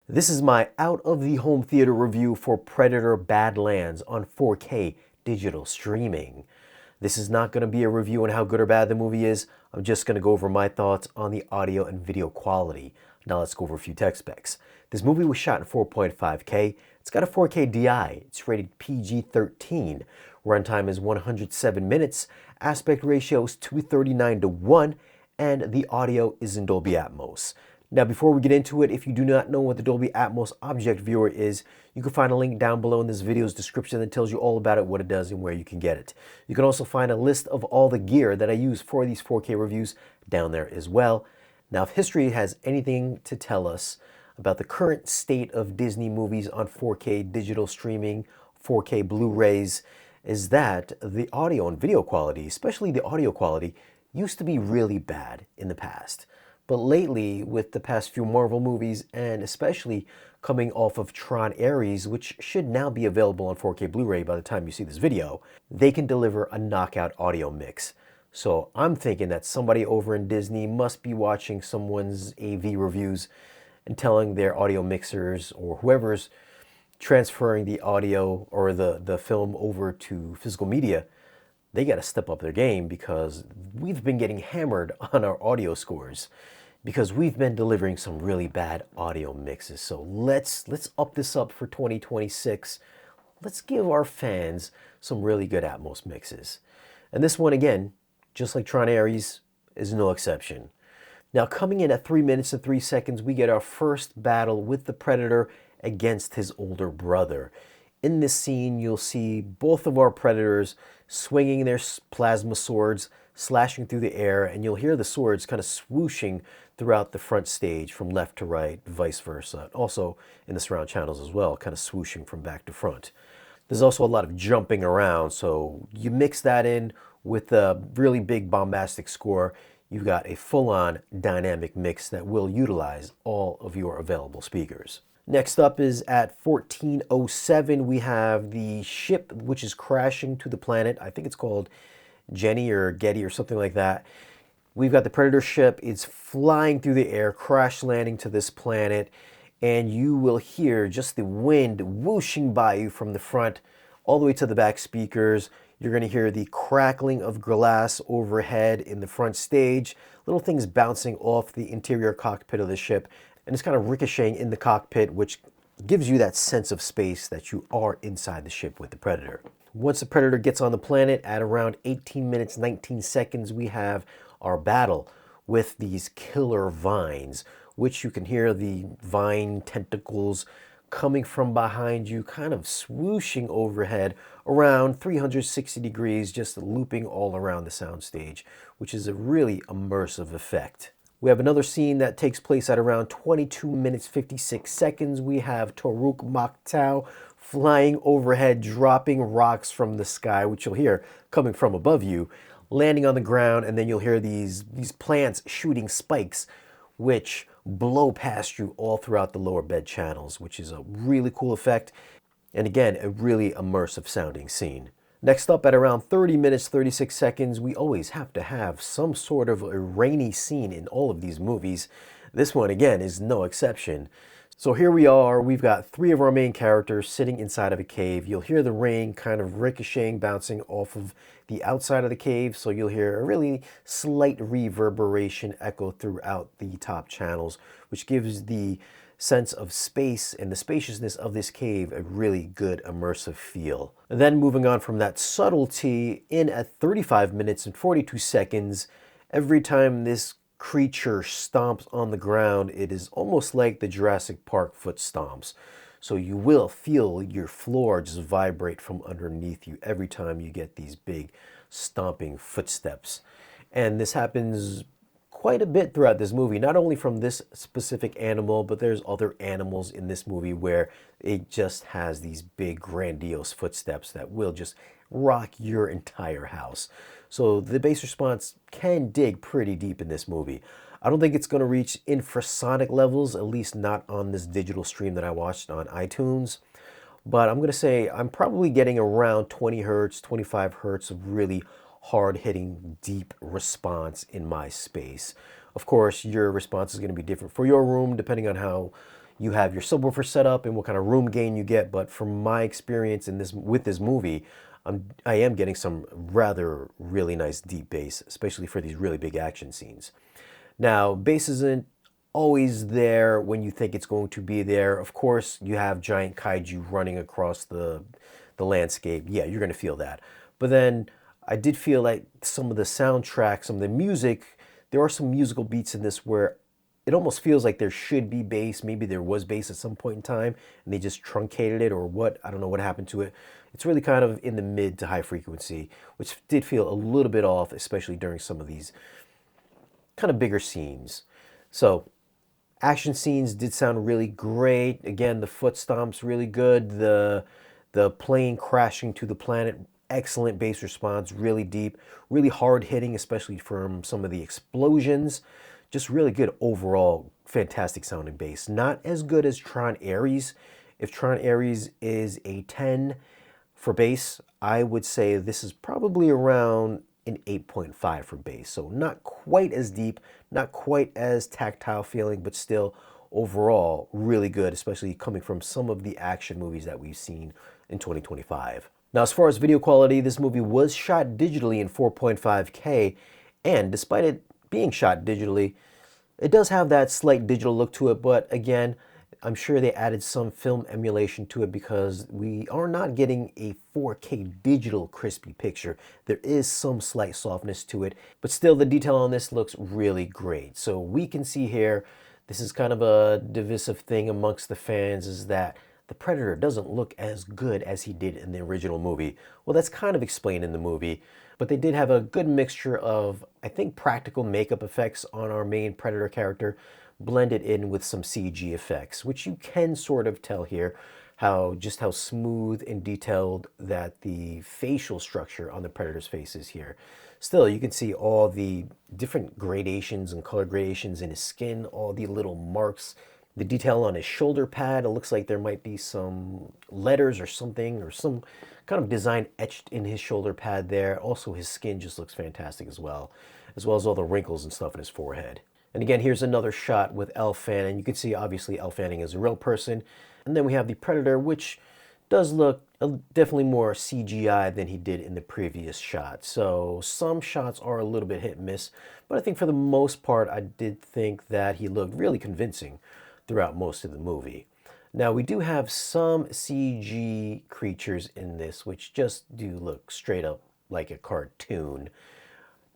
This is my out of the home theater review for Predator Badlands on 4K digital streaming. This is not going to be a review on how good or bad the movie is. I'm just going to go over my thoughts on the audio and video quality. Now let's go over a few tech specs. This movie was shot in 4.5K. It's got a 4K DI. It's rated PG-13. Runtime is 107 minutes. Aspect ratio is 239:1, and the audio is in Dolby Atmos. Now, before we get into it, if you do not know what the Dolby Atmos Object Viewer is, you can find a link down below in this video's description that tells you all about it, what it does, and where you can get it. You can also find a list of all the gear that I use for these 4K reviews down there as well. Now, if history has anything to tell us about the current state of Disney movies on 4K digital streaming, 4K Blu-rays, is that the audio and video quality, especially the audio quality, used to be really bad in the past. But lately, with the past few Marvel movies, and especially coming off of Tron Ares, which should now be available on 4K Blu-ray by the time you see this video, they can deliver a knockout audio mix. So I'm thinking that somebody over in Disney must be watching someone's AV reviews and telling their audio mixers or whoever's transferring the audio or the film over to physical media, they got to step up their game, because we've been getting hammered on our audio scores because we've been delivering some really bad audio mixes. So let's up this up for 2026. Let's give our fans some really good Atmos mixes. And this one, again, just like Tron Ares, is no exception. Now, coming in at 3 minutes and 3 seconds, we get our first battle with the Predator against his older brother. In this scene, you'll see both of our Predators swinging their plasma swords, slashing through the air, and you'll hear the swords kind of swooshing throughout the front stage from left to right, vice versa. Also in the surround channels as well, kind of swooshing from back to front. There's also a lot of jumping around, so you mix that in with a really big bombastic score, you've got a full-on dynamic mix that will utilize all of your available speakers. Next up is at 14:07, we have the ship which is crashing to the planet. I think it's called Jenny or Getty or something like that. We've got the Predator ship. It's flying through the air, crash landing to this planet, and you will hear just the wind whooshing by you from the front all the way to the back speakers. You're going to hear the crackling of glass overhead in the front stage, little things bouncing off the interior cockpit of the ship, and it's kind of ricocheting in the cockpit, which gives you that sense of space that you are inside the ship with the Predator. Once the Predator gets on the planet, at around 18 minutes, 19 seconds, we have our battle with these killer vines, which you can hear the vine tentacles coming from behind you, kind of swooshing overhead around 360 degrees, just looping all around the soundstage, which is a really immersive effect. We have another scene that takes place at around 22 minutes 56 seconds. We have Toruk Maktow flying overhead, dropping rocks from the sky, which you'll hear coming from above you, landing on the ground, and then you'll hear these plants shooting spikes, which blow past you all throughout the lower bed channels, which is a really cool effect, and again, a really immersive sounding scene. Next up, at around 30 minutes, 36 seconds, we always have to have some sort of a rainy scene in all of these movies. This one, again, is no exception. So here we are, we've got three of our main characters sitting inside of a cave. You'll hear the rain kind of ricocheting, bouncing off of the outside of the cave, so you'll hear a really slight reverberation echo throughout the top channels, which gives the sense of space and the spaciousness of this cave a really good immersive feel. And then moving on from that subtlety, in at 35 minutes and 42 seconds, every time this creature stomps on the ground, it is almost like the Jurassic Park foot stomps. So you will feel your floor just vibrate from underneath you every time you get these big stomping footsteps. And this happens quite a bit throughout this movie, not only from this specific animal, but there's other animals in this movie where it just has these big grandiose footsteps that will just rock your entire house. So the bass response can dig pretty deep in this movie. I don't think it's going to reach infrasonic levels, at least not on this digital stream that I watched on iTunes. But I'm going to say I'm probably getting around 20 hertz, 25 hertz of really hard-hitting, deep response in my space. Of course, your response is going to be different for your room, depending on how you have your subwoofer setup and what kind of room gain you get. But from my experience in this with this movie, I am getting some rather really nice deep bass, especially for these really big action scenes. Now, bass isn't always there when you think it's going to be there. Of course, you have giant kaiju running across the landscape. Yeah, you're going to feel that. But then I did feel like some of the soundtrack, some of the music, there are some musical beats in this where it almost feels like there should be bass. Maybe there was bass at some point in time and they just truncated it or what. I don't know what happened to it. It's really kind of in the mid to high frequency, which did feel a little bit off, especially during some of these kind of bigger scenes. So action scenes did sound really great. Again, the foot stomps really good. The plane crashing to the planet, excellent bass response, really deep, really hard hitting, especially from some of the explosions. Just really good overall, fantastic sounding bass. Not as good as Tron Ares. If Tron Ares is a 10 for bass, I would say this is probably around an 8.5 for bass. So not quite as deep, not quite as tactile feeling, but still overall really good, especially coming from some of the action movies that we've seen in 2025. Now, as far as video quality, this movie was shot digitally in 4.5K, and despite it being shot digitally, it does have that slight digital look to it, but again, I'm sure they added some film emulation to it because we are not getting a 4K digital crispy picture. There is some slight softness to it, but still the detail on this looks really great. So we can see here, this is kind of a divisive thing amongst the fans, is that the Predator doesn't look as good as he did in the original movie. Well, that's kind of explained in the movie, but they did have a good mixture of, I think, practical makeup effects on our main Predator character, blended in with some CG effects, which you can sort of tell here just how smooth and detailed that the facial structure on the Predator's face is here. Still, you can see all the different gradations and color gradations in his skin, all the little marks, the detail on his shoulder pad. It looks like there might be some letters or something, or some kind of design etched in his shoulder pad there. Also, his skin just looks fantastic as well as all the wrinkles and stuff in his forehead. And again, here's another shot with Elle Fanning. You can see, obviously, Elle Fanning is a real person. And then we have the Predator, which does look definitely more CGI than he did in the previous shot. So some shots are a little bit hit and miss, but I think for the most part, I did think that he looked really convincing throughout most of the movie. Now, we do have some CG creatures in this, which just do look straight up like a cartoon.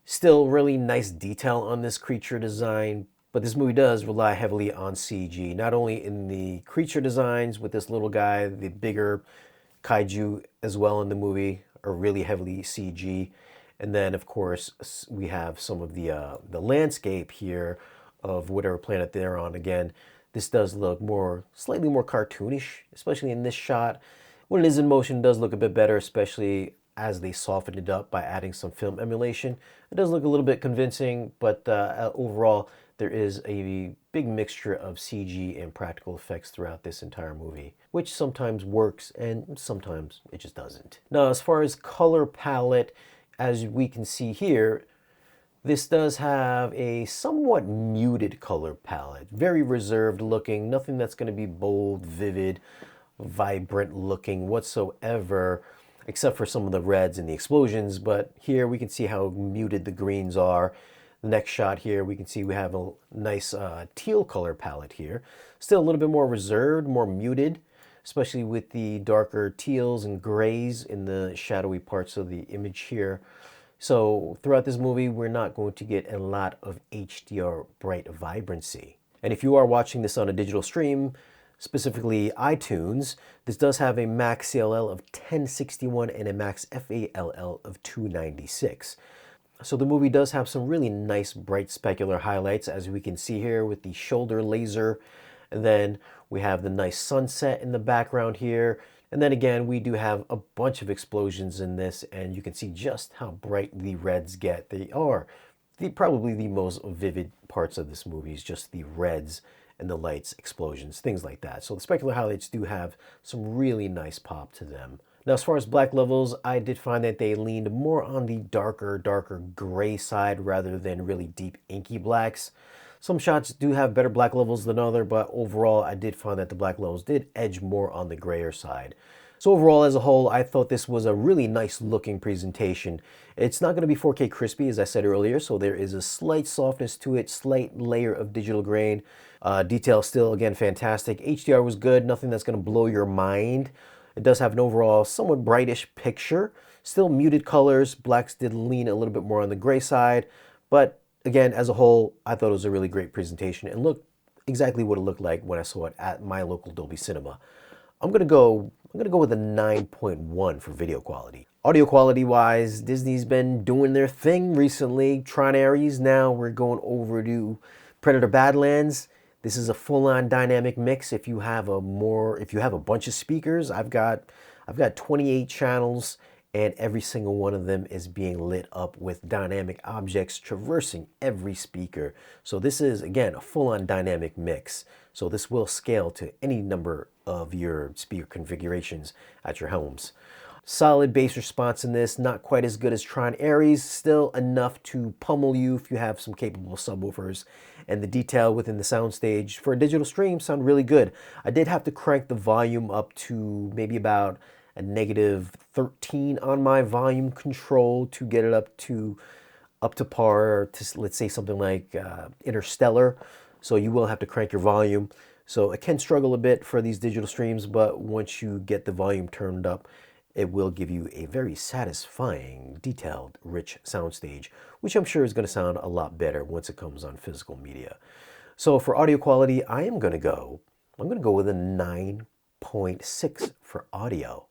Still really nice detail on this creature design, but this movie does rely heavily on CG, not only in the creature designs with this little guy, the bigger kaiju as well in the movie are really heavily CG. And then, of course, we have some of the landscape here of whatever planet they're on. Again, this does look slightly more cartoonish, especially in this shot. When it is in motion, it does look a bit better, especially as they softened it up by adding some film emulation. It does look a little bit convincing, but overall, there is a big mixture of CG and practical effects throughout this entire movie, which sometimes works and sometimes it just doesn't. Now, as far as color palette, as we can see here, this does have a somewhat muted color palette, very reserved looking, nothing that's going to be bold, vivid, vibrant looking whatsoever, except for some of the reds and the explosions. But here we can see how muted the greens are. The next shot here, we can see we have a nice teal color palette here. Still a little bit more reserved, more muted, especially with the darker teals and grays in the shadowy parts of the image here. So throughout this movie, we're not going to get a lot of HDR bright vibrancy. And if you are watching this on a digital stream, specifically iTunes, this does have a max CLL of 1061 and a max FALL of 296. So the movie does have some really nice bright specular highlights, as we can see here with the shoulder laser. And then we have the nice sunset in the background here. And then again, we do have a bunch of explosions in this, and you can see just how bright the reds get. They are probably the most vivid parts of this movie, is just the reds and the lights, explosions, things like that. So the specular highlights do have some really nice pop to them. Now, as far as black levels, I did find that they leaned more on the darker gray side rather than really deep inky blacks. Some shots do have better black levels than other, but overall I did find that the black levels did edge more on the grayer side. So overall, as a whole, I thought this was a really nice looking presentation. It's not going to be 4K crispy, as I said earlier, so there is a slight softness to it, slight layer of digital grain. Detail still, again, fantastic. HDR was good, nothing that's going to blow your mind. It does have an overall somewhat brightish picture. Still muted colors. Blacks did lean a little bit more on the gray side. But again, as a whole, I thought it was a really great presentation and looked exactly what it looked like when I saw it at my local Dolby Cinema. I'm gonna go with a 9.1 for video quality. Audio quality wise, Disney's been doing their thing recently. Tron Ares, now we're going over to Predator Badlands. This is a full-on dynamic mix. If you have a bunch of speakers, I've got 28 channels, and every single one of them is being lit up with dynamic objects traversing every speaker. So this is, again, a full-on dynamic mix. So this will scale to any number of your speaker configurations at your homes. Solid bass response in this, not quite as good as Tron Ares, still enough to pummel you if you have some capable subwoofers. And the detail within the soundstage for a digital stream sound really good. I did have to crank the volume up to maybe about a -13 on my volume control to get it up to par to, let's say, something like Interstellar. So you will have to crank your volume. So it can struggle a bit for these digital streams, but once you get the volume turned up, it will give you a very satisfying, detailed, rich soundstage, which I'm sure is going to sound a lot better once it comes on physical media. So for audio quality, I'm going to go with a 9.6 for audio.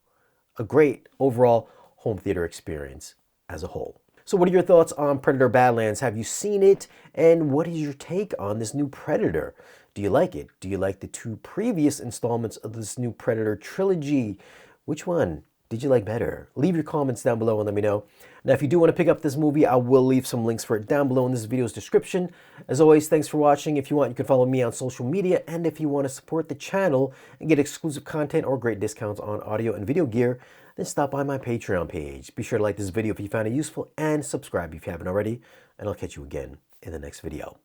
A great overall home theater experience as a whole. So what are your thoughts on Predator Badlands? Have you seen it? And what is your take on this new Predator? Do you like it? Do you like the two previous installments of this new Predator trilogy? Which one did you like better? Leave your comments down below and let me know. Now, if you do want to pick up this movie, I will leave some links for it down below in this video's description. As always, thanks for watching. If you want, you can follow me on social media. And if you want to support the channel and get exclusive content or great discounts on audio and video gear, then stop by my Patreon page. Be sure to like this video if you found it useful and subscribe if you haven't already. And I'll catch you again in the next video.